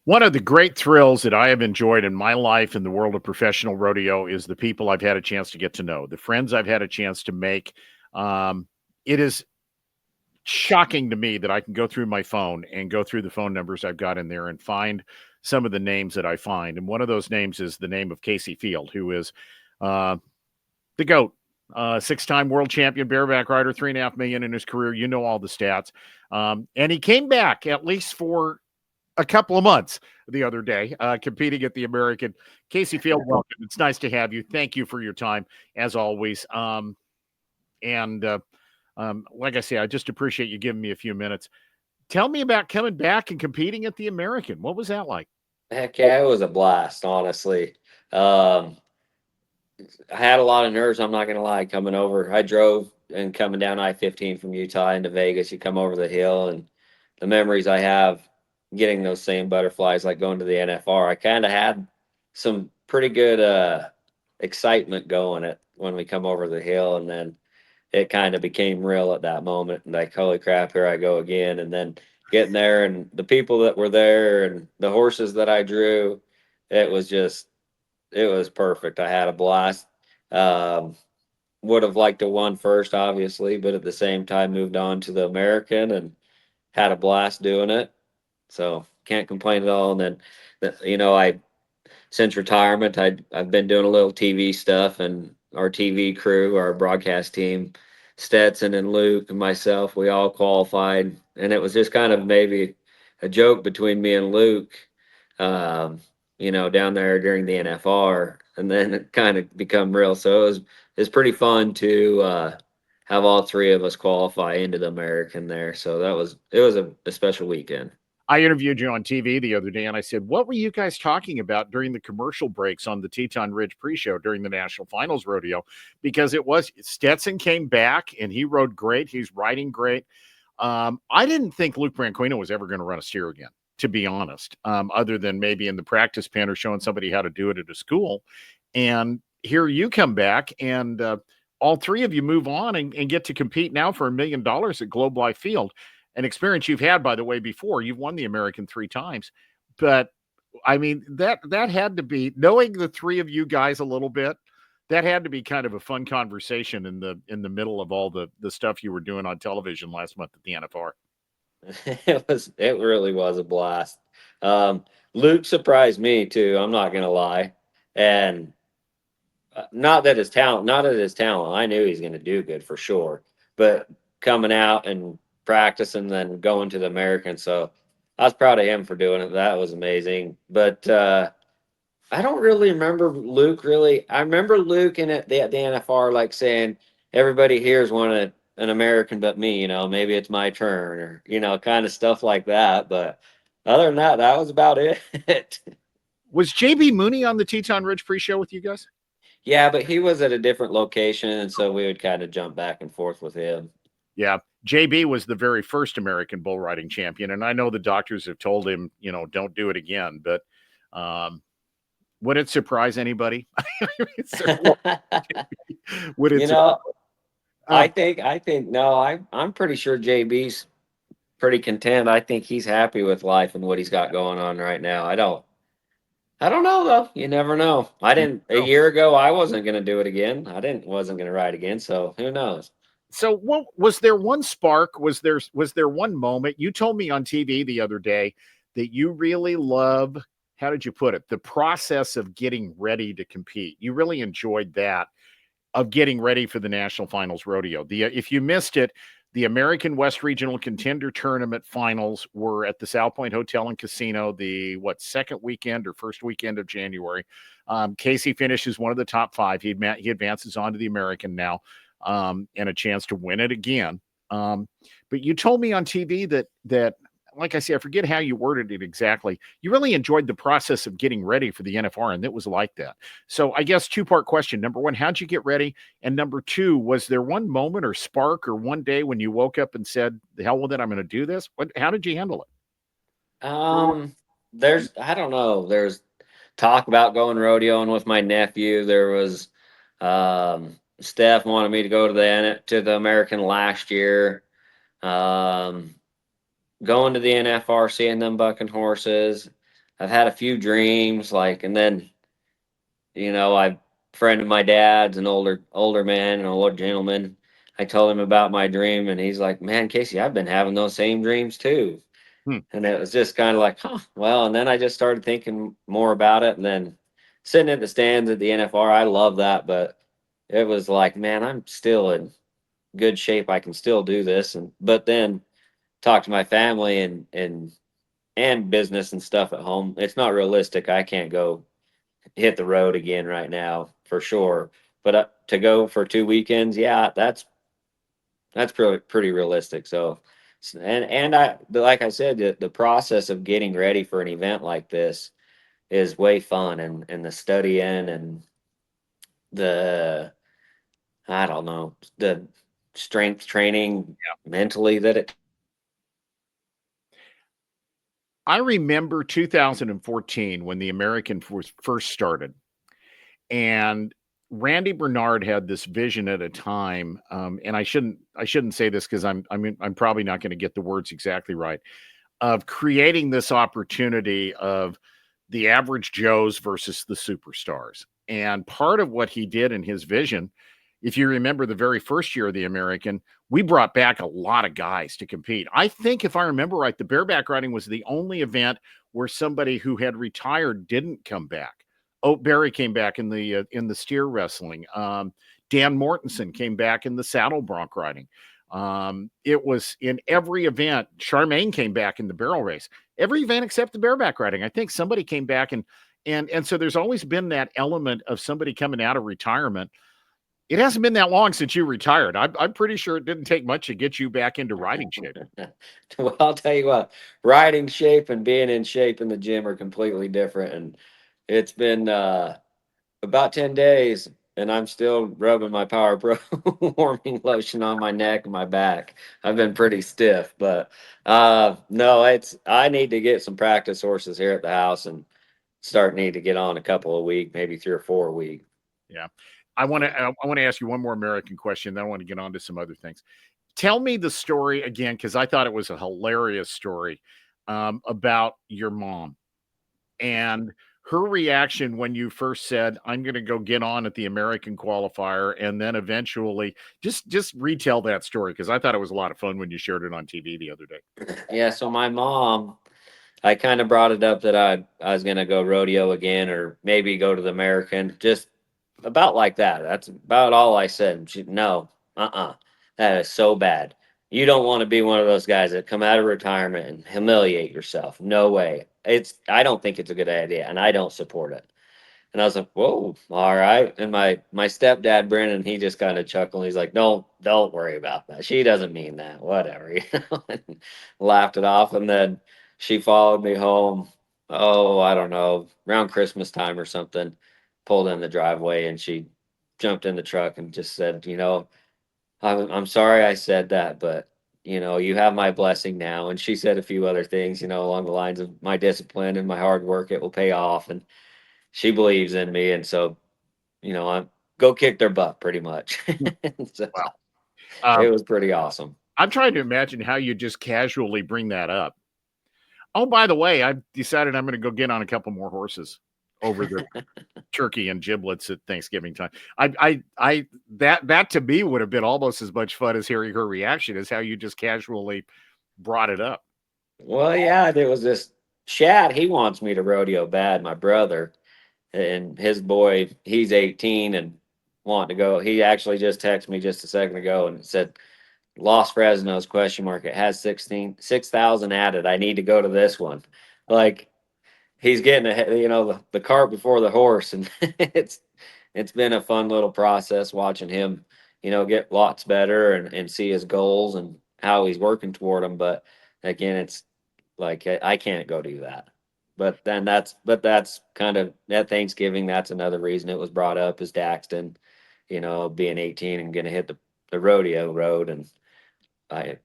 One of the great thrills that I have enjoyed in my life in the world of professional rodeo is the people I've had a chance to get to know, the friends I've had a chance to make. Um, it is shocking to me that I can go through my phone and go through the phone numbers I've got in there and find some of the names that I find. And one of those names is the name of Kaycee Feild, who is uh, the GOAT, six-time world champion bareback rider, 3.5 million in his career. You know all the stats. And he came back at least for a couple of months the other day, competing at the American. Kaycee Feild, welcome. It's nice to have you. Thank you for your time, as always. And like I say, I just appreciate you giving me a few minutes. Tell me about coming back and competing at the American. What was that like? Heck yeah, it was a blast, honestly. Um, I had a lot of nerves, I'm not gonna lie, coming over. I drove and coming down I-15 from Utah into Vegas. You come over the hill, and the memories I have getting those same butterflies, like going to the NFR. I kind of had some pretty good excitement going at when we come over the hill, and then it kind of became real at that moment. And like, holy crap, here I go again. And then getting there, and the people that were there, and the horses that I drew, it was just it was perfect. I had a blast. Um, would have liked to won first, obviously, but at the same time moved on to the American and had a blast doing it. So can't complain at all. And then, I since retirement, I've been doing a little TV stuff, and our TV crew, our broadcast team, Stetson and Luke and myself, we all qualified, and it was just kind of maybe a joke between me and Luke, um, down there during the NFR, and then it kind of become real. So it's pretty fun to have all three of us qualify into the American there. So it was a special weekend. I interviewed you on TV the other day, and I said, "What were you guys talking about during the commercial breaks on the Teton Ridge pre-show during the National Finals Rodeo?" Because it was Stetson came back and he rode great. He's riding great. I didn't think Luke Branquino was ever going to run a steer again, to be honest, other than maybe in the practice pen or showing somebody how to do it at a school. And here you come back, and all three of you move on and get to compete now for $1 million at Globe Life Field, an experience you've had, by the way, before. You've won the American three times. But I mean, that had to be, knowing the three of you guys a little bit, that had to be kind of a fun conversation in the middle of all the stuff you were doing on television last month at the NFR. It really was a blast. Um, Luke surprised me too. I'm not gonna lie, and not that his talent. I knew he's gonna do good for sure, but coming out and practicing, then going to the American, so I was proud of him for doing it. That was amazing. But I don't really remember Luke. Really, I remember Luke in the NFR like saying, "Everybody here is an American, but me. Maybe it's my turn, or kind of stuff like that." But other than that, that was about it. Was JB Mooney on the Teton Ridge pre-show with you guys? Yeah, but he was at a different location, and so we would kind of jump back and forth with him. Yeah. JB was the very first American bull riding champion. And I know the doctors have told him, don't do it again. But um, would it surprise anybody? Would it? you know, I Um, think I think no, I'm pretty sure JB's pretty content. I think he's happy with life and what he's got going on right now. I don't know though. You never know. I didn't a no. year ago. I wasn't going to do it again. Wasn't going to ride again. So who knows? So, what was there? One spark? Was there one moment? You told me on TV the other day that you really love. How did you put it? The process of getting ready to compete. You really enjoyed that, of getting ready for the National Finals Rodeo. If you missed it, the American West Regional Contender Tournament finals were at the South Point Hotel and Casino the second weekend or first weekend of January. Kaycee finishes one of the top five. He advances on to the American now, and a chance to win it again. But you told me on TV that like I say, I forget how you worded it exactly. You really enjoyed the process of getting ready for the NFR, and it was like that. So I guess two-part question. Number one, how'd you get ready? And number two, was there one moment or spark or one day when you woke up and said, "The hell with it, I'm going to do this"? How did you handle it? Um, there's I don't know. There's talk about going rodeoing with my nephew. There was Steph wanted me to go to the American last year. Um, going to the NFR, seeing them bucking horses. I've had a few dreams, like, and then, I friend of my dad's an older man, an older gentleman. I told him about my dream, and he's like, "Man, Kaycee, I've been having those same dreams too." Hmm. And it was just kind of like, huh, well, and then I just started thinking more about it. And then sitting at the stands at the NFR, I love that. But it was like, man, I'm still in good shape. I can still do this. But then talk to my family and business and stuff at home. It's not realistic. I can't go hit the road again right now for sure. But to go for 2 weekends, yeah, that's pretty realistic. So, and like I said, the process of getting ready for an event like this is way fun, and the studying and the I don't know, the strength training mentally that it. I remember 2014 when the American was first started, and Randy Bernard had this vision at a time, and I shouldn't say this because I'm probably not going to get the words exactly right, of creating this opportunity of the average Joes versus the superstars. And part of what he did in his vision, if you remember the very first year of the American, we brought back a lot of guys to compete. I think if I remember right, the bareback riding was the only event where somebody who had retired didn't come back. Oat Berry came back in the steer wrestling. Dan Mortensen came back in the saddle bronc riding. It was in every event. Charmaine came back in the barrel race. Every event except the bareback riding. I think somebody came back and so there's always been that element of somebody coming out of retirement. It hasn't been that long since you retired. I'm pretty sure it didn't take much to get you back into riding shape. Well, I'll tell you what, riding shape and being in shape in the gym are completely different, and it's been about 10 days, and I'm still rubbing my Power Pro warming lotion on my neck and my back. I've been pretty stiff, but no, I need to get some practice horses here at the house and need to get on a couple a week, maybe 3 or 4 a week. Yeah. I want to ask you one more American question, then I want to get on to some other things. Tell me the story again, because I thought it was a hilarious story about your mom and her reaction when you first said, "I'm going to go get on at the American qualifier," and then eventually just retell that story because I thought it was a lot of fun when you shared it on TV the other day. Yeah, so my mom, I kind of brought it up that I was gonna go rodeo again, or maybe go to the American, just about like that. That's about all I said. She, no, that is so bad. You don't want to be one of those guys that come out of retirement and humiliate yourself. No way. I don't think it's a good idea, and I don't support it. And I was like, "Whoa, all right." And my stepdad Brennan, he just kind of chuckled. He's like, "Don't worry about that. She doesn't mean that. Whatever," and laughed it off. And then she followed me home. Oh, I don't know, around Christmas time or something. Pulled in the driveway, and she jumped in the truck and just said, I'm sorry I said that, but." You have my blessing now. And she said a few other things, along the lines of my discipline and my hard work, it will pay off. And she believes in me, and so I go kick their butt pretty much. So Wow. it Um, was pretty awesome. I'm trying to imagine how you just casually bring that up. Oh, by the way, I've decided I'm going to go get on a couple more horses over the turkey and giblets at Thanksgiving time. That to me would have been almost as much fun as hearing her reaction as how you just casually brought it up. Well, yeah, there was this Chad. He wants me to rodeo bad. My brother and his boy, he's 18 and wanting to go. He actually just texted me just a second ago and said, "Lost Fresno's question mark. It has 6,000 added. I need to go to this one." Like, he's getting ahead, the cart before the horse, and it's been a fun little process watching him, get lots better and see his goals and how he's working toward them. But again, it's like I can't go do that. But that's kind of at Thanksgiving. That's another reason it was brought up is Daxton, being 18 and gonna hit the rodeo road, and I,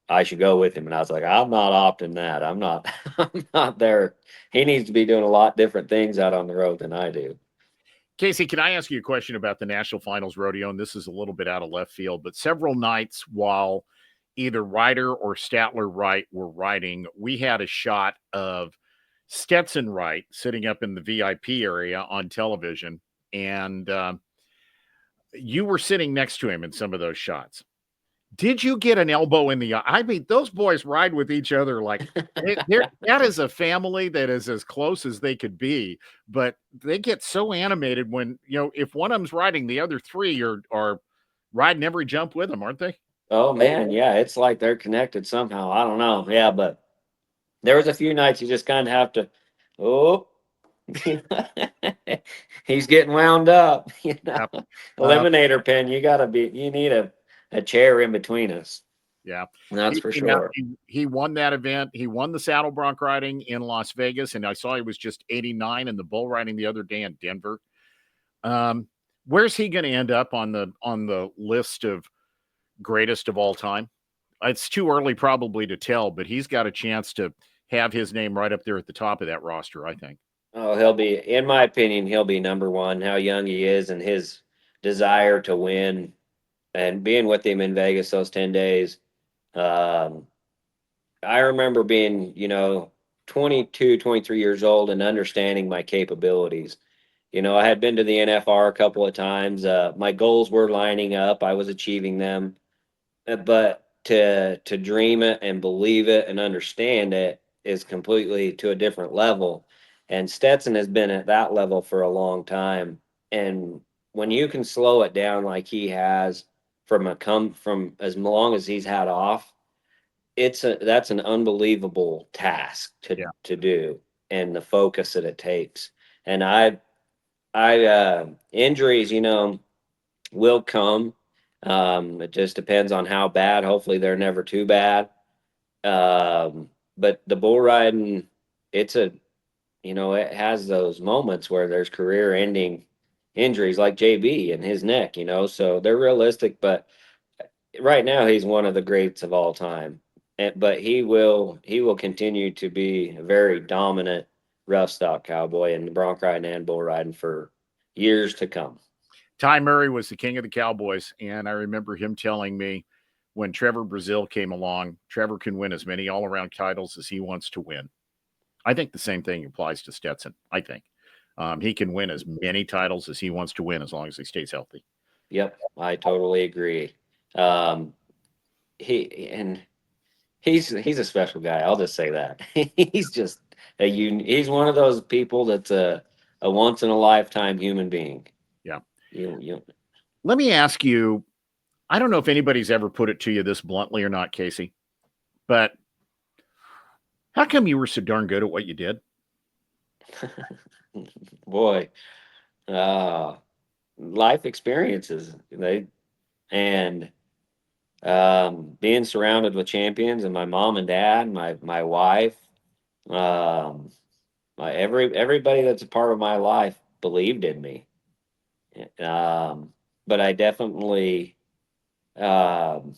I should go with him. And I was like, I'm not opting that. I'm not, I'm not there. He needs to be doing a lot different things out on the road than I do. Kaycee, can I ask you a question about the National Finals Rodeo? And this is a little bit out of left field, but several nights while either Ryder or Statler Wright were riding, we had a shot of Stetson Wright sitting up in the VIP area on television, and you were sitting next to him in some of those shots. Did you get an elbow in the eye? I mean, those boys ride with each other like that is a family that is as close as they could be, but they get so animated when, if one of them's riding, the other three are riding every jump with them, aren't they? Oh man, yeah, it's like they're connected somehow. I don't know. Yeah, but there was a few nights you just kind of have to, oh, he's getting wound up. Yep. Eliminator pin. You need a chair in between us. Yeah. That's He for came out, sure. he won that event. He won the saddle bronc riding in Las Vegas, and I saw he was just 89 in the bull riding the other day in Denver. Um, where's he going to end up on the list of greatest of all time? It's too early probably to tell, but he's got a chance to have his name right up there at the top of that roster, I think. Oh, he'll be, in my opinion, he'll be number one. How young he is and his desire to win, and being with him in Vegas those 10 days. Um, I remember being, 22, 23 years old and understanding my capabilities. I had been to the NFR a couple of times. My goals were lining up. I was achieving them. But to dream it and believe it and understand it is completely to a different level. And Stetson has been at that level for a long time. And when you can slow it down like he has from as long as he's had off, that's an unbelievable task to Yeah. to do, and the focus that it takes. And injuries, will come. It just depends on how bad. Hopefully, they're never too bad. But the bull riding, it's it has those moments where there's career-ending injuries, like JB and his neck. So they're realistic. But right now, he's one of the greats of all time. But he will continue to be a very dominant rough stock cowboy in the bronc riding and bull riding for years to come. Ty Murray was the king of the Cowboys, and I remember him telling me when Trevor Brazil came along, Trevor can win as many all-around titles as he wants to win. I think the same thing applies to Stetson. I think he can win as many titles as he wants to win as long as he stays healthy. Yep, I totally agree. Um, and he's a special guy. I'll just say that he's just he's one of those people that's a once in a lifetime human being. Yeah. You Let me ask you, I don't know if anybody's ever put it to you this bluntly or not, Kaycee, but how come you were so darn good at what you did? boy, uh, life experiences and being surrounded with champions, and my mom and dad, my wife, um, everybody that's a part of my life believed in me. But I definitely, um,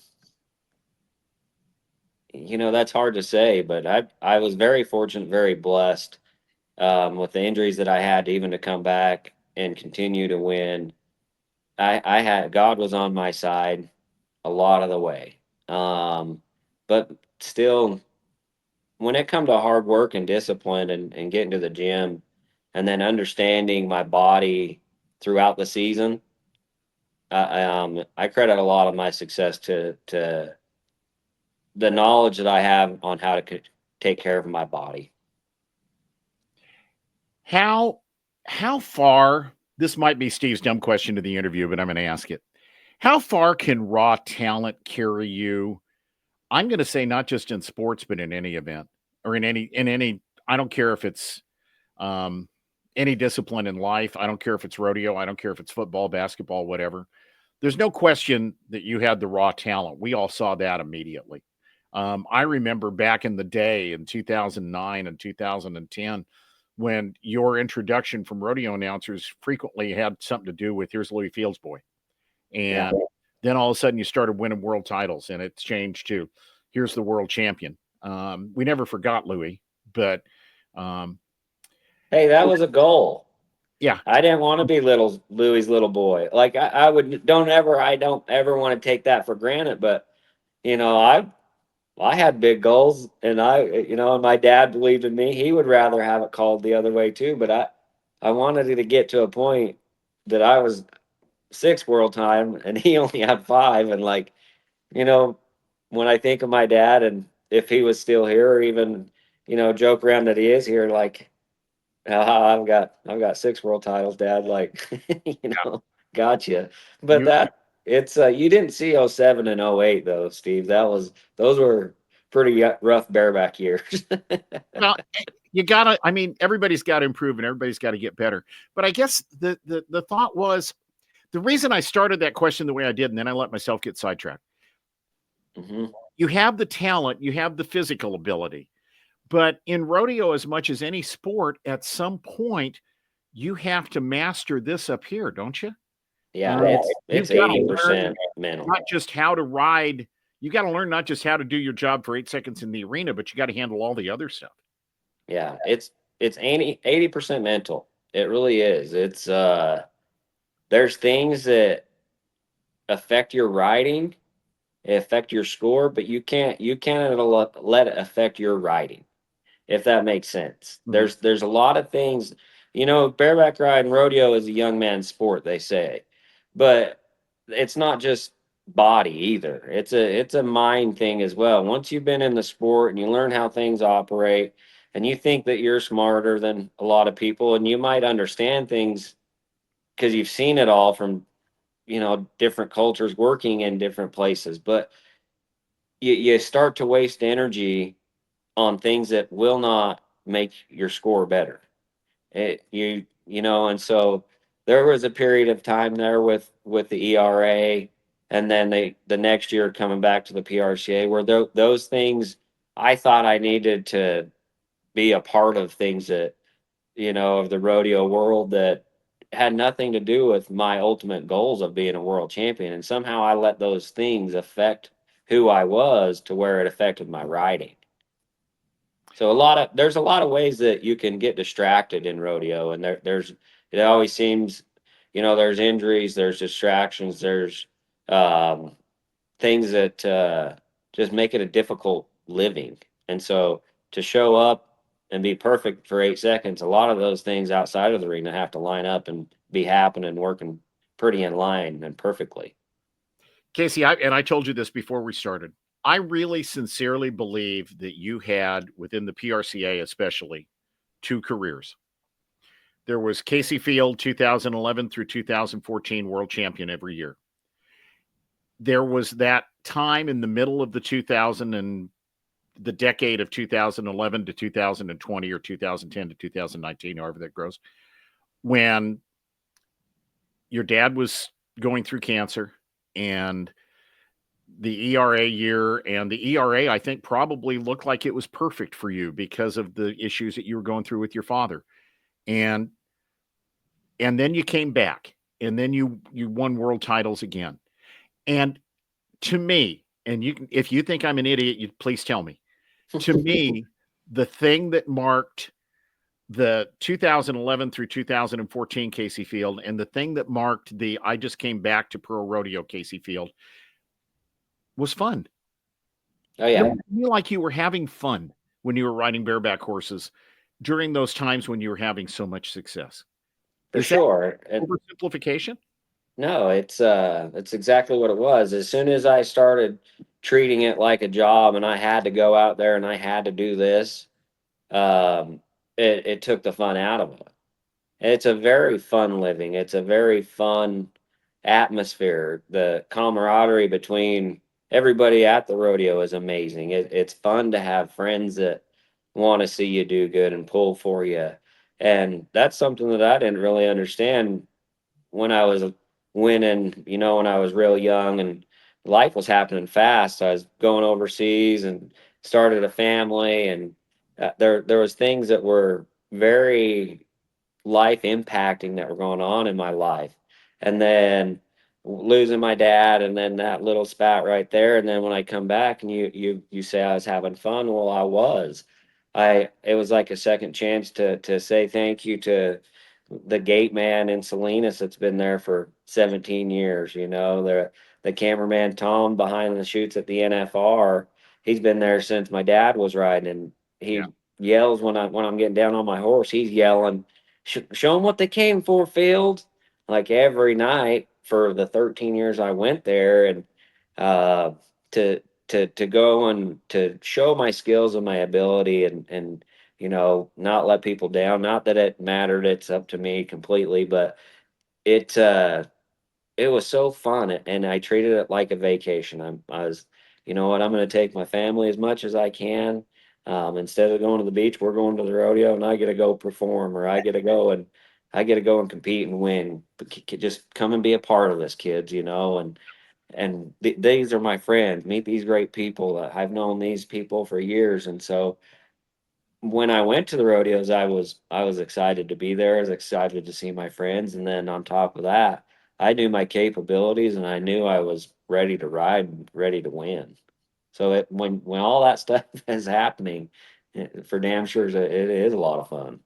that's hard to say, but I was very fortunate, very blessed, with the injuries that I had to even to come back and continue to win. I had God was on my side a lot of the way. But still, when it come to hard work and discipline and getting to the gym and then understanding my body throughout the season, I credit a lot of my success to the knowledge that I have on how to take care of my body. How how far, this might be Steve's dumb question to the interview, but I'm going to ask it. How far can raw talent carry you? I'm going to say not just in sports, but in any event or in any. I don't care if it's um, any discipline in life. I don't care if it's rodeo. I don't care if it's football, basketball, whatever. There's no question that you had the raw talent. We all saw that immediately. I remember back in the day in 2009 and 2010 when your introduction from rodeo announcers frequently had something to do with here's Louis Fields boy. Yeah. And then all of a sudden you started winning world titles and it's changed to here's the world champion. We never forgot Louis, but um, Hey, that was a goal. yeah, I didn't want to be little Louis's little boy. Like I don't ever want to take that for granted, but you know, I had big goals, and and my dad believed in me. He would rather have it called the other way too, but I wanted it to get to a point that I was six world time, and he only had five. And like, you know, when I think of my dad, and if he was still here, or even, joke around that he is here, like, I've got six world titles, Dad. Like, Yeah. gotcha. But You it's you didn't see '07 and '08 though, Steve. Those were pretty rough bareback years. well, you gotta. I mean, everybody's got to improve and everybody's got to get better. But I guess the thought was the reason I started that question the way I did, and then I let myself get sidetracked. Hmm. You have the talent, you have the physical ability, but in rodeo, as much as any sport, at some point, you have to master this up here, don't you? Yeah, Um, it's you've got to eighty learn percent mental. not just how to ride. You got to learn not just how to do your job for 8 seconds in the arena, but you got to handle all the other stuff. Yeah, it's 80% mental. It really is. It's there's things that affect your riding, affect your score, but you can't let it affect your riding, if that makes sense. Mhm. There's a lot of things, bareback ride and rodeo is a young man's sport, they say. But it's not just body either. It's a mind thing as well. Once you've been in the sport and you learn how things operate, and you think that you're smarter than a lot of people, and you might understand things because you've seen it all from, different cultures working in different places. But you start to waste energy on things that will not make your score better. And so there was a period of time there with the ERA, and then the next year coming back to the PRCA, where those things I thought I needed to be a part of things that, of the rodeo world that had nothing to do with my ultimate goals of being a world champion. And somehow I let those things affect who I was to where it affected my riding. So there's a lot of ways that you can get distracted in rodeo, and it always seems, there's injuries, there's distractions, there's um, things that just make it a difficult living. And so to show up and be perfect for 8 seconds, a lot of those things outside of the arena have to line up and be happening, working pretty in line and perfectly. Kaycee, I told you this before we started. I really sincerely believe that you had within the PRCA, especially, two careers. There was Kaycee Feild, 2011 through 2014, world champion every year. There was that time in the middle of the 2000 and the decade of 2011 to 2020 or 2010 to 2019, however that grows, when your dad was going through cancer and the ERA year, and the ERA, I think, probably looked like it was perfect for you because of the issues that you were going through with your father. And then you came back, and then you won world titles again. And to me, and if you think I'm an idiot, you please tell me. To me, the thing that marked the 2011 through 2014 Kaycee Feild, and the thing that marked the I just came back to pro rodeo Kaycee Feild was fun. Oh It yeah, looked to me like you were having fun when you were riding bareback horses during those times when you were having so much success. for Is that sure. And oversimplification? no, it's exactly what it was. As soon as I started treating it like a job, and I had to go out there and I had to do this, um, it took the fun out of it. It's a very fun living. It's a very fun atmosphere. The camaraderie between everybody at the rodeo is amazing. It's fun to have friends that want to see you do good and pull for you. And that's something that I didn't really understand when I was winning, when I was real young and life was happening fast. I was going overseas and started a family, and there was things that were very life impacting that were going on in my life. And then losing my dad, and then that little spat right there, and then when I come back and you say I was having fun, well, I was. I It was like a second chance to say thank you to the gate man in Salinas that's been there for 17 years, the cameraman Tom behind the shoots at the NFR, he's been there since my dad was riding, and Yeah. he yells when I'm getting down on my horse. He's yelling, show them what they came for, Field. Like every night for the 13 years I went there, and uh, to to go and to show my skills and my ability, and not let people down. Not that it mattered. It's up to me completely, but it it was so fun, and I treated it like a vacation. I was, you know what, I'm going to take my family as much as I can. Instead of going to the beach, we're going to the rodeo, and I get to go perform, or I get to go and compete and win. But just come and be a part of this, kids. These are my friends. Meet these great people. I've known these people for years, and so when I went to the rodeos, I was excited to be there. I was excited to see my friends, and then on top of that, I knew my capabilities, and I knew I was ready to ride and ready to win. So when all that stuff is happening, for damn sure, it is a lot of fun.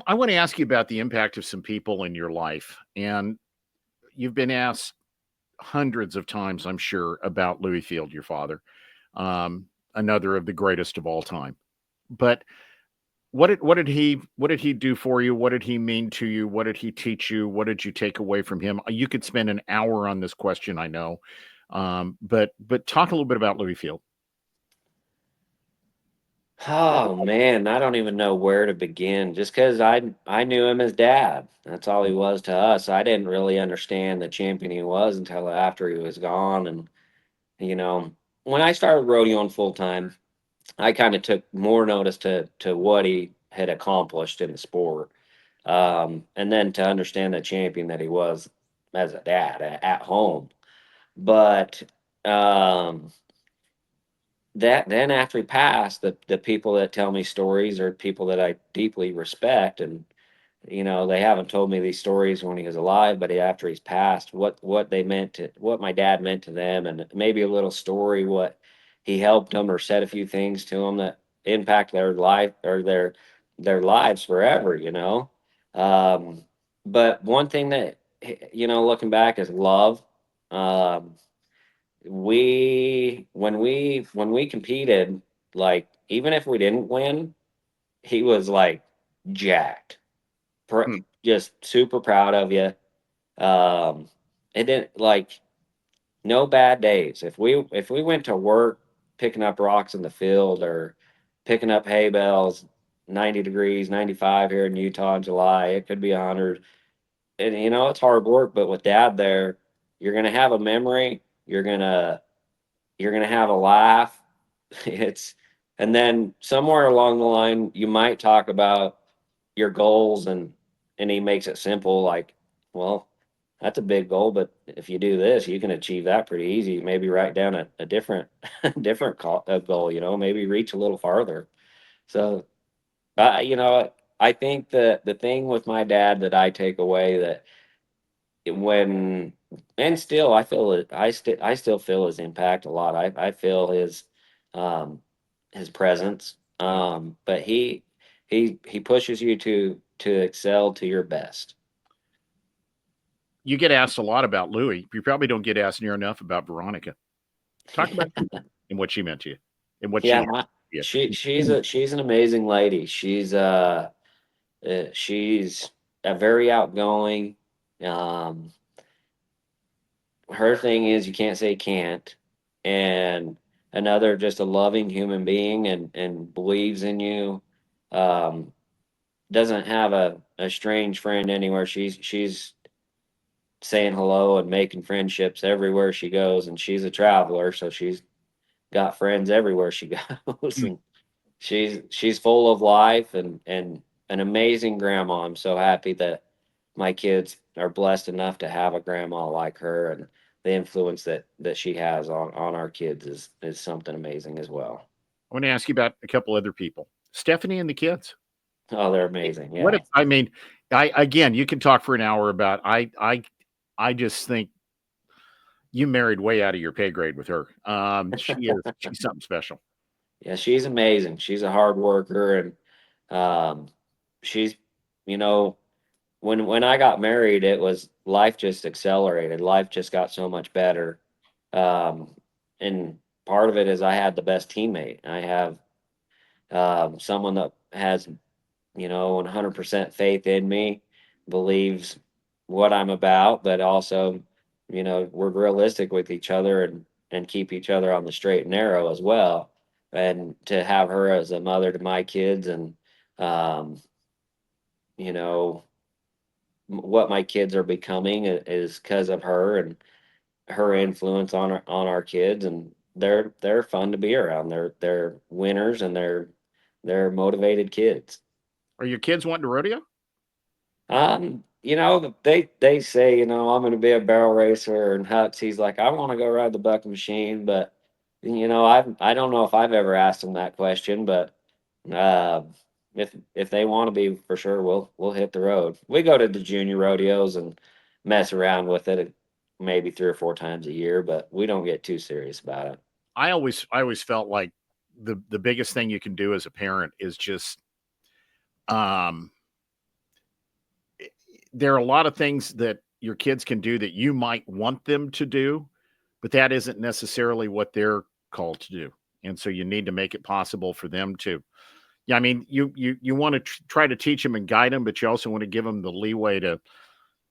I want to ask you about the impact of some people in your life. And you've been asked hundreds of times, I'm sure, about Louis Field, your father, another of the greatest of all time. But what did he do for you? What did he mean to you? What did he teach you? What did you take away from him? You could spend an hour on this question, I know. But talk a little bit about Louis Field. Oh man, I don't even know where to begin. Just because I knew him as dad. That's all he was to us. I didn't really understand the champion he was until after he was gone. And you know, when I started rodeoing full time, I kind of took more notice to what he had accomplished in the sport, and then to understand the champion that he was as a dad at home. But um, that then after he passed, the people that tell me stories are people that I deeply respect, and they haven't told me these stories when he was alive, but after he's passed, what my dad meant to them, and maybe a little story, what he helped them or said a few things to them that impact their life or their lives forever. Um, but one thing that looking back is love. Um, when we competed, like even if we didn't win, he was like jacked, pr- Hmm. just super proud of you. It didn't like no bad days. If we went to work picking up rocks in the field or picking up hay bales, 90 degrees, 95 here in Utah in July, it could be 100. And it's hard work, but with dad there, you're gonna have a memory. You're gonna have a laugh. It's and then somewhere along the line, you might talk about your goals, and he makes it simple, like, well, that's a big goal, but if you do this, you can achieve that pretty easy. Maybe write down a different different goal. Maybe reach a little farther. So, I think the thing with my dad that I take away that when and still I feel it I still feel his impact a lot. I feel um his presence. But he pushes you to excel to your best. You get asked a lot about Louis. You probably don't get asked near enough about Veronica. Talk about her and what she meant to you and what she Yeah, meant to you. she's an amazing lady. She's a very outgoing. Um Her thing is you can't say can't, and another just a loving human being, and believes in you. um doesn't have a strange friend anywhere. She's saying hello and making friendships everywhere she goes, and she's a traveler, so she's got friends everywhere she goes. Mm. And she's full of life, and an amazing grandma. I'm so happy that my kids are blessed enough to have a grandma like her, and the influence that she has on our kids is something amazing as well. I want to ask you about a couple other people. Stephanie and the kids. Oh, they're amazing. What Yeah. if I mean, I again, you can talk for an hour about I just think you married way out of your pay grade with her. She's something special. Yeah, she's amazing. She's a hard worker, and um she's you know when I got married, it was life just accelerated. Life just got so much better. Um and part of it is I had the best teammate. I have someone that has, 100% faith in me, believes what I'm about, but also, we're realistic with each other and keep each other on the straight and narrow as well. And to have her as a mother to my kids and, um, you know, what my kids are becoming is because of her and her influence on our kids, and they're fun to be around. They're winners and they're motivated kids. Are your kids wanting to rodeo? They say, I'm gonna be a barrel racer, and Hux, he's like, I want to go ride the buck machine, but I don't know if I've ever asked him that question, but uh, if they want to be, for sure, we'll hit the road. We go to the junior rodeos and mess around with it maybe 3 or 4 times a year, but we don't get too serious about it. I always felt like the biggest thing you can do as a parent is just um there are a lot of things that your kids can do that you might want them to do, but that isn't necessarily what they're called to do. And so you need to make it possible for them to. Yeah, I mean, you want to try to teach them and guide them, but you also want to give them the leeway to.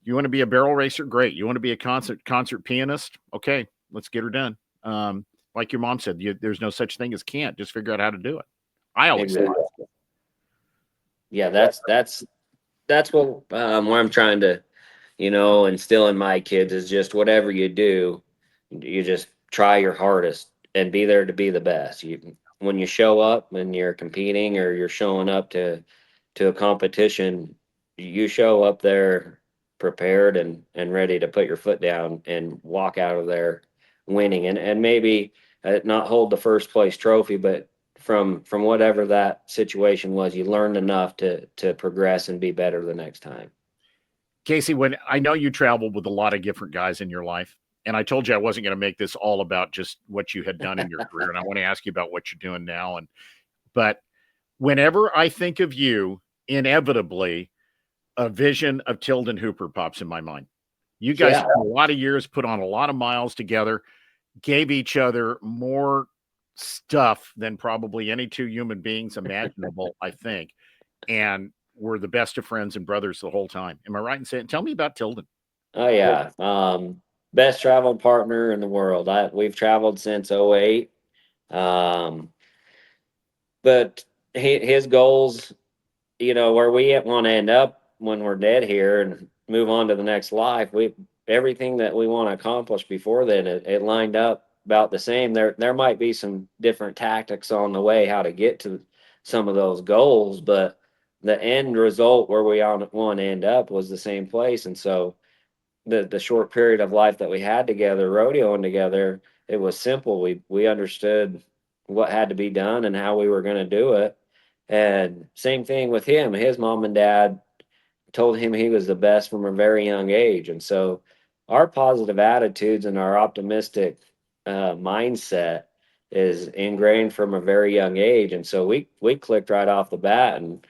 You want to be a barrel racer? Great. You want to be a concert pianist? Okay, let's get her done. Like your mom said, there's no such thing as can't. Just figure out how to do it. I always thought. Exactly. Yeah, that's what I'm trying to, instill in my kids is just whatever you do, you just try your hardest and be there to be the best. When you show up and you're competing or you're showing up to a competition, you show up there prepared and ready to put your foot down and walk out of there winning and maybe not hold the first place trophy, but from whatever that situation was, you learned enough to progress and be better the next time. Kaycee, when I know you traveled with a lot of different guys in your life, and I told you I wasn't going to make this all about just what you had done in your career, and I want to ask you about what you're doing now. But whenever I think of you, inevitably a vision of Tilden Hooper pops in my mind. You guys Yeah. spent a lot of years, put on a lot of miles together, gave each other more stuff than probably any two human beings imaginable, I think, and were the best of friends and brothers the whole time. Am I right in saying? Tell me about Tilden. Oh yeah. Best travel partner in the world. We've traveled since '08. Um, but his goals, where we want to end up when we're dead here and move on to the next life, we everything that we want to accomplish before then, it lined up about the same. There might be some different tactics on the way how to get to some of those goals, but the end result where we want to end up was the same place. And so the short period of life that we had together, rodeoing together, it was simple. We understood what had to be done and how we were going to do it. And same thing with him. His mom and dad told him he was the best from a very young age. And so our positive attitudes and our optimistic mindset is ingrained from a very young age. And so we clicked right off the bat. And,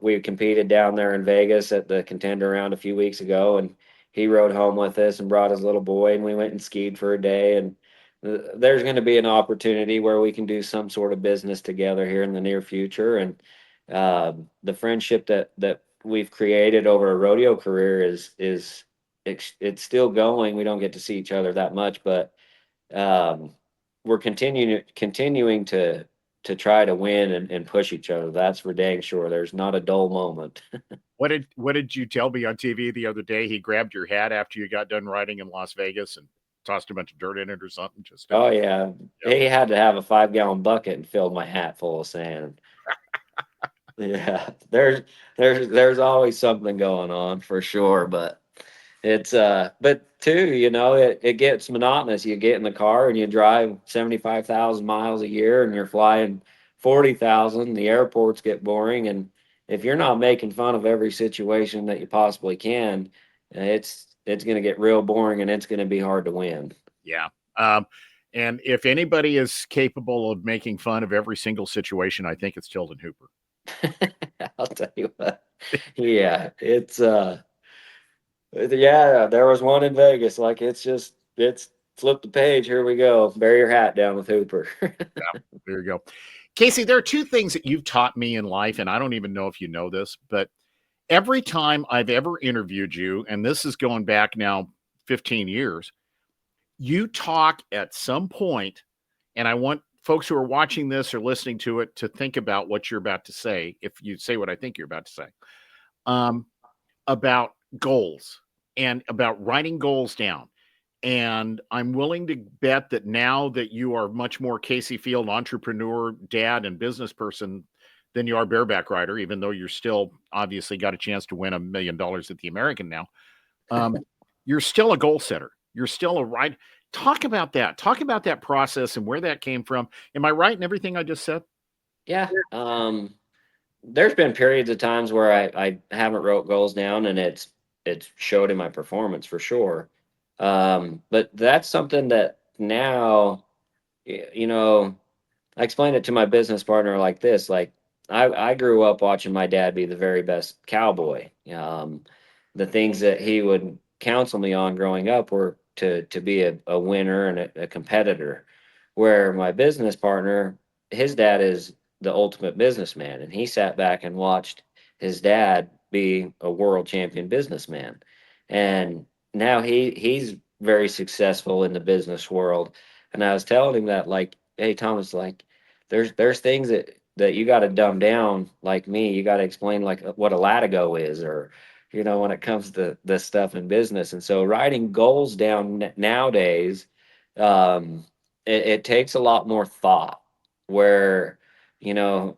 we competed down there in Vegas at the contender round a few weeks ago. And he rode home with us and brought his little boy. And we went and skied for a day. And there's going to be an opportunity where we can do some sort of business together here in the near future. And the friendship that we've created over a rodeo career is it's still going. We don't get to see each other that much, but um, we're continuing to try to win and push each other. That's for dang sure. There's not a dull moment. What did you tell me on TV the other day? He grabbed your hat after you got done riding in Las Vegas and tossed a bunch of dirt in it or something. Just Oh yeah, yeah. he had to have a 5 gallon bucket and filled my hat full of sand. Yeah, there's always something going on for sure, but but too, it gets monotonous. You get in the car and you drive 75,000 miles a year and you're flying 40,000. The airports get boring, and if you're not making fun of every situation that you possibly can, it's going to get real boring and it's going to be hard to win. Yeah. And if anybody is capable of making fun of every single situation, I think it's Tilden Hooper. I'll tell you what. Yeah, yeah, there was one in Vegas. Like it's flip the page. Here we go. Bury your hat down with Hooper. There you go. Kaycee, there are two things that you've taught me in life, and I don't even know if you know this, but every time I've ever interviewed you, and this is going back now 15 years, you talk at some point, and I want folks who are watching this or listening to it to think about what you're about to say, if you say what I think you're about to say, um, about goals and about writing goals down. And I'm willing to bet that now that you are much more Kaycee Feild entrepreneur, dad, and business person than you are bareback rider, even though you're still obviously got a chance to win $1 million at the American now. You're still a goal setter. You're still a right. Talk about that. Talk about that process and where that came from. Am I right in everything I just said? Yeah. There's been periods of times where I haven't wrote goals down, and it's showed in my performance for sure. But that's something that now, you know, I explained it to my business partner like this. Like, I grew up watching my dad be the very best cowboy. The things that he would counsel me on growing up were to be a winner and a competitor. Where my business partner, his dad is the ultimate businessman, and he sat back and watched his dad be a world champion businessman. And now he's very successful in the business world. And I was telling him that, like, hey Thomas, like, there's things that you got to dumb down. Like me, you got to explain like what a latigo is, or when it comes to this stuff in business. And so writing goals down nowadays, um it takes a lot more thought. Where, you know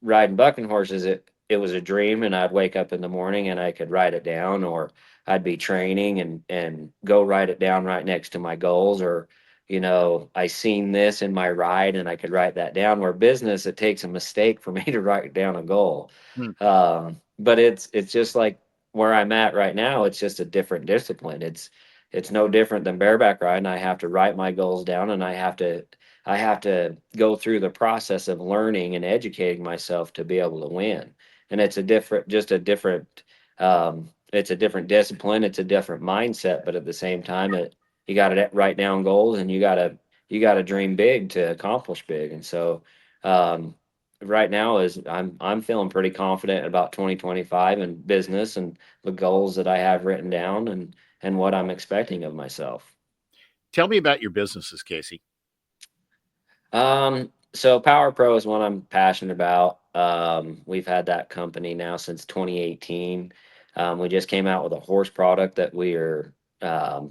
riding bucking horses, it was a dream, and I'd wake up in the morning and I could write it down, or I'd be training and go write it down right next to my goals, or I seen this in my ride and I could write that down. Where business, it takes a mistake for me to write down a goal. Hmm. But it's just like where I'm at right now. It's just a different discipline. It's no different than bareback riding. I have to write my goals down, and I have to go through the process of learning and educating myself to be able to win. And it's it's a different discipline. It's a different mindset, but at the same time, you got to write down goals, and you got to dream big to accomplish big. And so, right now is I'm feeling pretty confident about 2025 and business and the goals that I have written down, and what I'm expecting of myself. Tell me about your businesses, Kaycee. So Power Pro is one I'm passionate about. We've had that company now since 2018. We just came out with a horse product that we are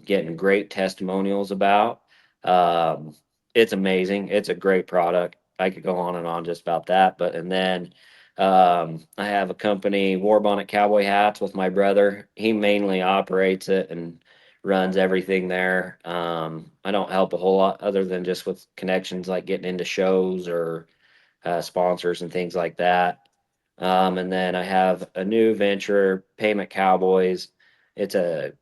getting great testimonials about. Um, it's amazing. It's a great product. I could go on and on just about that. But and then I have a company, War Bonnet Cowboy Hats, with my brother. He mainly operates it and runs everything there. I don't help a whole lot other than just with connections, like getting into shows or sponsors and things like that. And then I have a new venture, Payment Cowboys. It's a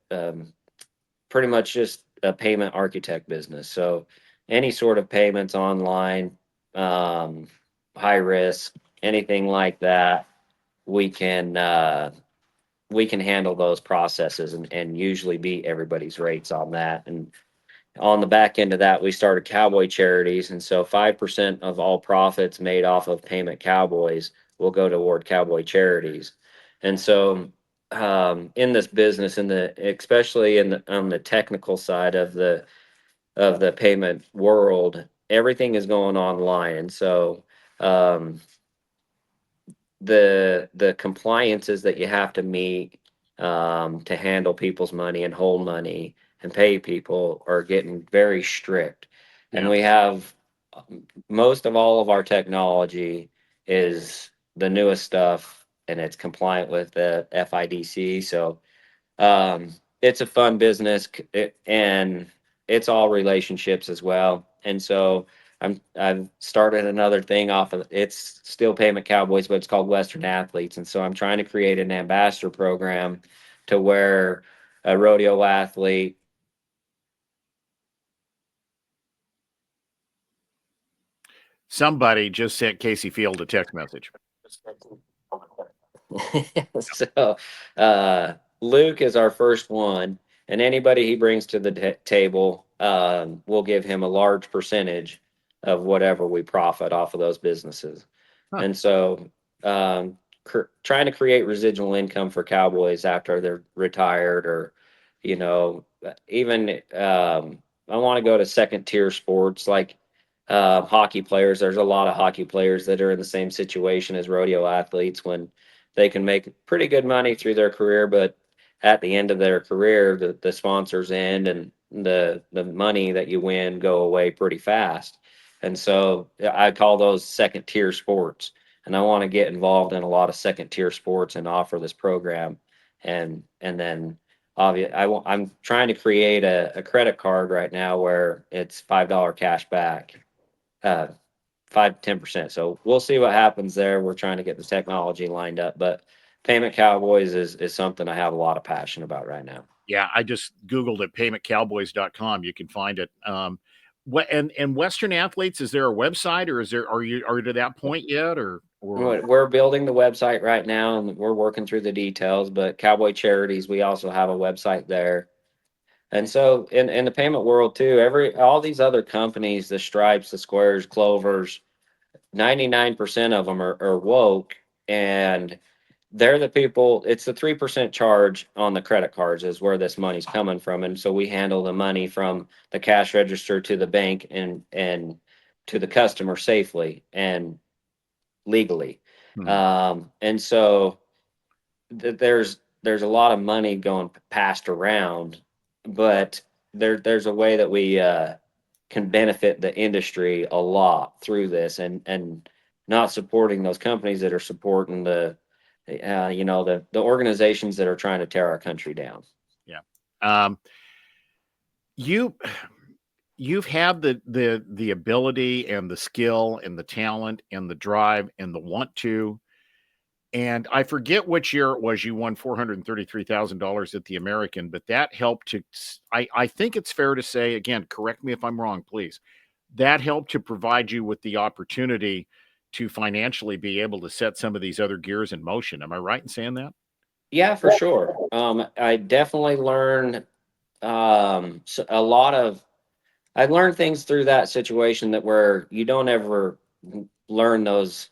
pretty much just a payment architect business. So any sort of payments online, um, high risk, anything like that, we can we can handle those processes, and usually beat everybody's rates on that. And on the back end of that, we started Cowboy Charities, and so 5% of all profits made off of Payment Cowboys will go toward Cowboy Charities. And so, in this business, especially on the technical side of the payment world, everything is going online. And so, um, the compliances that you have to meet, to handle people's money and hold money and pay people, are getting very strict. And Yeah. we have, most of all of our technology is the newest stuff, and it's compliant with the FIDC. So, it's a fun business, and it's all relationships as well. And so I've started another thing off of, it's still Payment Cowboys, but it's called Western Athletes. And so I'm trying to create an ambassador program to where a rodeo athlete. Somebody just sent Kaycee Feild a text message. So Luke is our first one. and anybody he brings to the table, we'll give him a large percentage of whatever we profit off of those businesses. Huh. And so, trying to create residual income for cowboys after they're retired, or even I want to go to second tier sports like hockey players. There's a lot of hockey players that are in the same situation as rodeo athletes, when they can make pretty good money through their career, but at the end of their career, the sponsors end, and the money that you win go away pretty fast. And so I call those second tier sports. And I want to get involved in a lot of second tier sports and offer this program. And then I'm trying to create a credit card right now where it's $5 cash back, uh, 5 to 10%. So we'll see what happens there. We're trying to get the technology lined up, but Payment Cowboys is something I have a lot of passion about right now. Yeah, I just Googled it, paymentcowboys.com. You can find it. What and Western Athletes, is there a website, or are you to that point yet, or We're building the website right now, and we're working through the details. But Cowboy Charities, we also have a website there. And so in the payment world too, all these other companies, the Stripes, the Squares, Clovers, 99% of them are woke, and they're the people. It's the 3% charge on the credit cards is where this money's coming from. And so we handle the money from the cash register to the bank and to the customer safely and legally. hmm. And so there's a lot of money going passed around, but there's a way that we can benefit the industry a lot through this, and not supporting those companies that are supporting the organizations that are trying to tear our country down. Yeah. Um, you you've had the ability and the skill and the talent and the drive and the want to. And I forget which year it was you won $433,000 at the American, but that helped to, I think it's fair to say, again, correct me if I'm wrong, please. That helped to provide you with the opportunity to financially be able to set some of these other gears in motion. Am I right in saying that? Yeah, for sure. I definitely learned a lot of. I learned things through that situation that where you don't ever learn those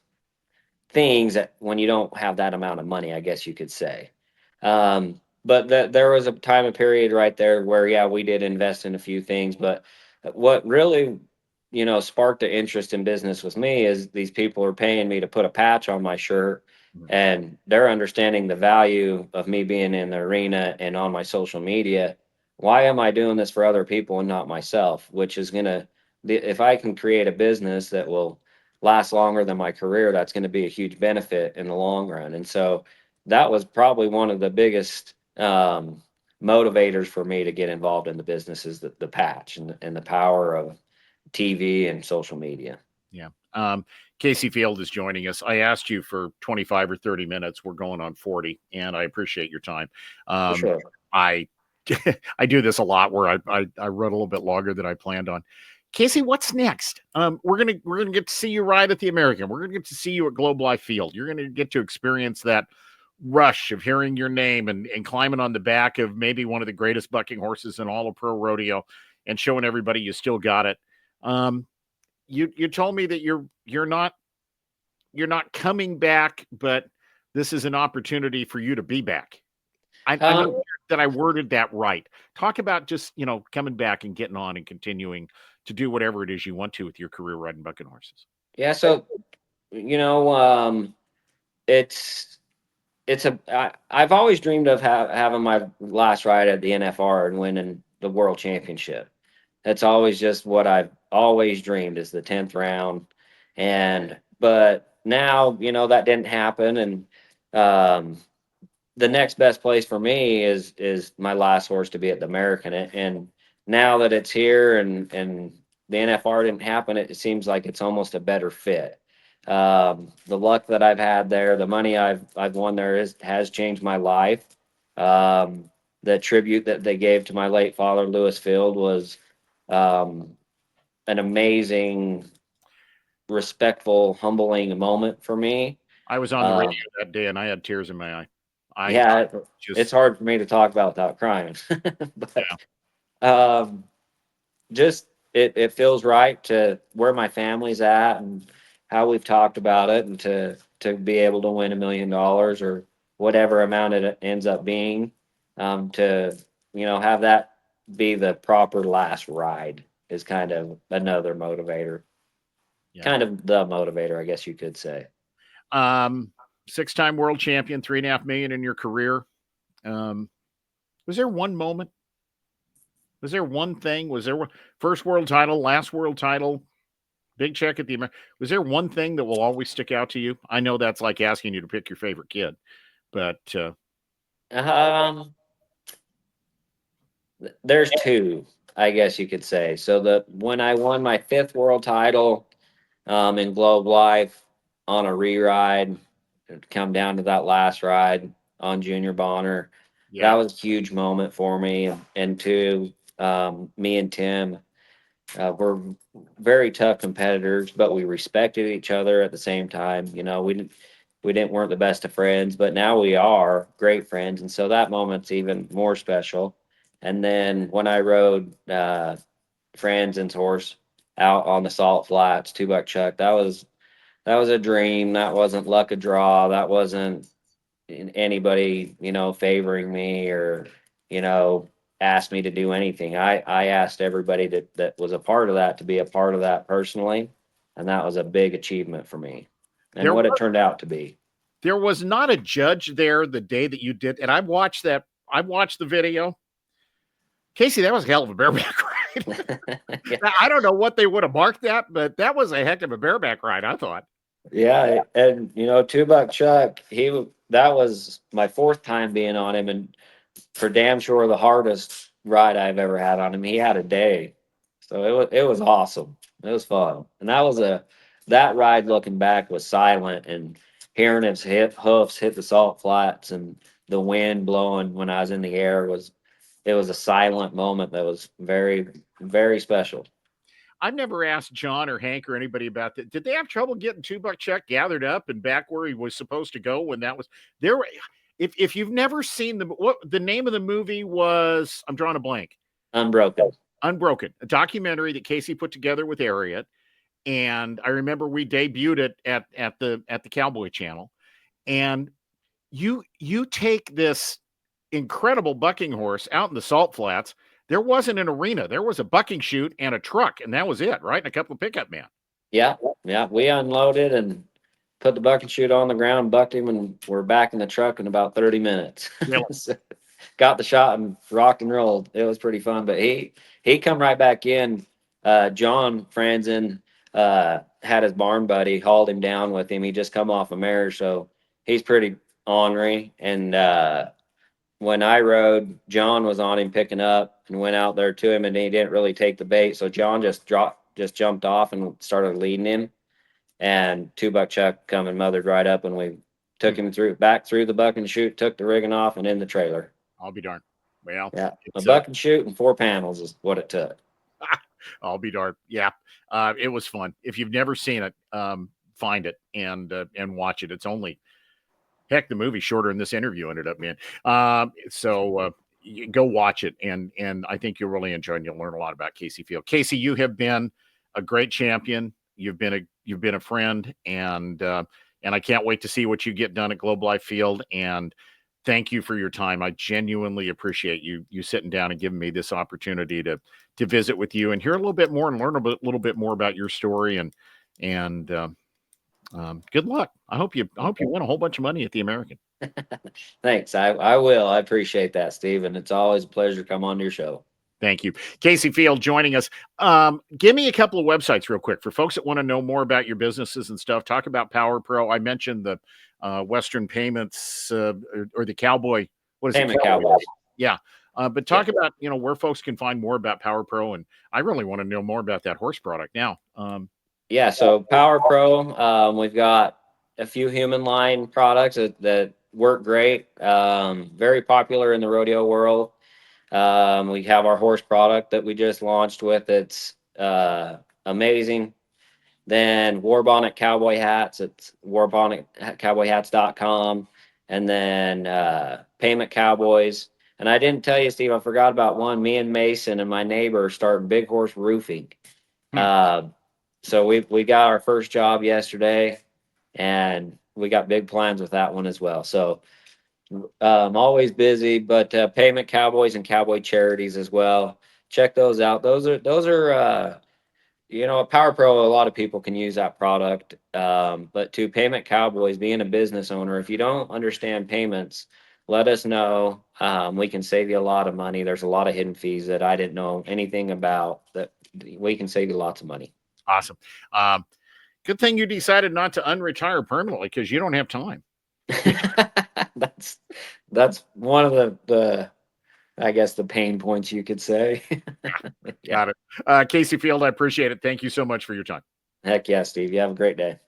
things that when you don't have that amount of money, I guess you could say. But there was a time and period right there where, yeah, we did invest in a few things. But what really, sparked the interest in business with me is these people are paying me to put a patch on my shirt, Mhm. and they're understanding the value of me being in the arena and on my social media. Why am I doing this for other people and not myself? Which is if I can create a business that will last longer than my career, that's going to be a huge benefit in the long run. And so that was probably one of the biggest motivators for me to get involved in the business, is the patch and the power of TV and social media. Yeah. Kaycee Feild is joining us. I asked you for 25 or 30 minutes. We're going on 40, and I appreciate your time. For Um, sure. I I do this a lot where I run a little bit longer than I planned on. Kaycee, what's next? We're gonna get to see you ride at the American. We're gonna get to see you at Globe Life Field. You're gonna get to experience that rush of hearing your name and climbing on the back of maybe one of the greatest bucking horses in all of pro rodeo and showing everybody you still got it. Um, you told me that you're not coming back, but this is an opportunity for you to be back. I'm not Um, sure that I worded that right. Talk about just coming back and getting on and continuing to do whatever it is you want to with your career riding bucking horses. yeah. So, you know, um, it's I've always dreamed of having my last ride at the NFR and winning the world championship. That's always just what I've always dreamed, is the 10th round. And but now, that didn't happen. And um the next best place for me is my last horse to be at the American. And now that it's here, and the NFR didn't happen, it seems like it's almost a better fit. The luck that I've had there, the money I've won there has changed my life. Um, the tribute that they gave to my late father, Lewis Field, was um, an amazing, respectful, humbling moment for me. I was on the radio Uh, that day and I had tears in my eye. I Yeah, it's just hard for me to talk about without crying. But yeah, um, just it feels right to where my family's at and how we've talked about it, and to be able to win $1 million or whatever amount it ends up being, to have that be the proper last ride is kind of another motivator, yeah. kind of the motivator, I guess you could say. Um, six-time world champion, 3.5 million in your career. Um, was there one moment? Was there one thing? Was there one first world title, last world title, big check at the was there one thing that will always stick out to you? I know that's like asking you to pick your favorite kid, but Um, there's two, I guess you could say. So the when I won my fifth world title, in Globe Life on a re-ride, come down to that last ride on Junior Bonner. That yeah, was a huge moment for me. And two, me and Tim were very tough competitors, but we respected each other at the same time. We didn't weren't the best of friends, but now we are great friends, and so that moment's even more special. And then when I rode Franzen's horse out on the salt flats, 2 buck chuck, that was a dream. That wasn't luck of draw. That wasn't anybody, favoring me or, you know, asked me to do anything. I asked everybody that was a part of that to be a part of that personally. And that was a big achievement for me and there what it was turned out to be. there was not a judge there the day that you did, and I watched that. I watched the video. Kaycee, that was a hell of a bareback ride. Yeah. I don't know what they would have marked that, but that was a heck of a bareback ride. I thought. Yeah. And, 2 buck Chuck, that was my fourth time being on him. And for damn sure the hardest ride I've ever had on him. He had a day. So it was awesome. It was fun. And that ride looking back was silent, and hearing his hoofs hit the salt flats and the wind blowing when I was in the air it was a silent moment that was very, very special. I've never asked John or Hank or anybody about that. Did they have trouble getting 2 buck check gathered up and back where he was supposed to go when that was there? If you've never seen what the name of the movie was, I'm drawing a blank. Unbroken. Unbroken, a documentary that Kaycee put together with Ariat, and I remember we debuted it at the Cowboy Channel. And you take this incredible bucking horse out in the salt flats. There wasn't an arena. There was a bucking chute and a truck, and that was it, right? And a couple of pickup men. Yeah. Yeah. We unloaded and put the bucket chute on the ground, bucked him, and we're back in the truck in about 30 minutes. Really? So, got the shot and rocked and rolled. It was pretty fun. But he come right back in. John Franzen had his barn buddy, hauled him down with him. He just come off a mare, so he's pretty ornery. And when I rode, John was on him picking up and went out there to him, and he didn't really take the bait. So John just jumped off and started leading him. And 2 buck Chuck come and mothered right up, and we took him back through the buck and chute, took the rigging off, and in the trailer. I'll be darned. Well, Yeah, a it's buck and chute and 4 panels is what it took. I'll be darned. Yeah, it was fun. If you've never seen it, find it and watch it. It's only heck, the movie's shorter than this interview ended up being. Go watch it, and I think you'll really enjoy it. And you'll learn a lot about Kaycee Feild. Kaycee, you have been a great champion. You've been a friend, and I can't wait to see what you get done at Globe Life Field. And thank you for your time. I genuinely appreciate you sitting down and giving me this opportunity to visit with you and hear a little bit more and learn little bit more about your story and good luck. I hope you win a whole bunch of money at the American. Thanks. I will. I appreciate that, Steve. And it's always a pleasure to come on your show. Thank you. Kaycee Feild joining us. Give me a couple of websites real quick for folks that want to know more about your businesses and stuff. Talk about Power Pro. I mentioned the Western Payments or the Cowboy. What is Payment it? Cowboys. Yeah. But talk about, where folks can find more about Power Pro. And I really want to know more about that horse product now. Yeah. So Power Pro, we've got a few human line products that work great. Very popular in the rodeo world. We have our horse product that we just launched with. It's amazing. Then Warbonnet Cowboy Hats. It's warbonnetcowboyhats.com. and then Payment Cowboys. And I didn't tell you, Steve, I forgot about one. Me and Mason and my neighbor started Big Horse Roofing. Hmm. So we got our first job yesterday, and we got big plans with that one as well. So always busy, but Payment Cowboys and Cowboy Charities as well. Check those out. Those are at Power Pro, a lot of people can use that product. But to Payment Cowboys, being a business owner, if you don't understand payments, let us know. We can save you a lot of money. There's a lot of hidden fees that I didn't know anything about that we can save you lots of money. Awesome. Good thing you decided not to unretire permanently because you don't have time. That's one of the I guess the pain points you could say. Yeah. Got it. Kaycee Feild, I appreciate it. Thank you so much for your time. Heck yeah, Steve. You have a great day.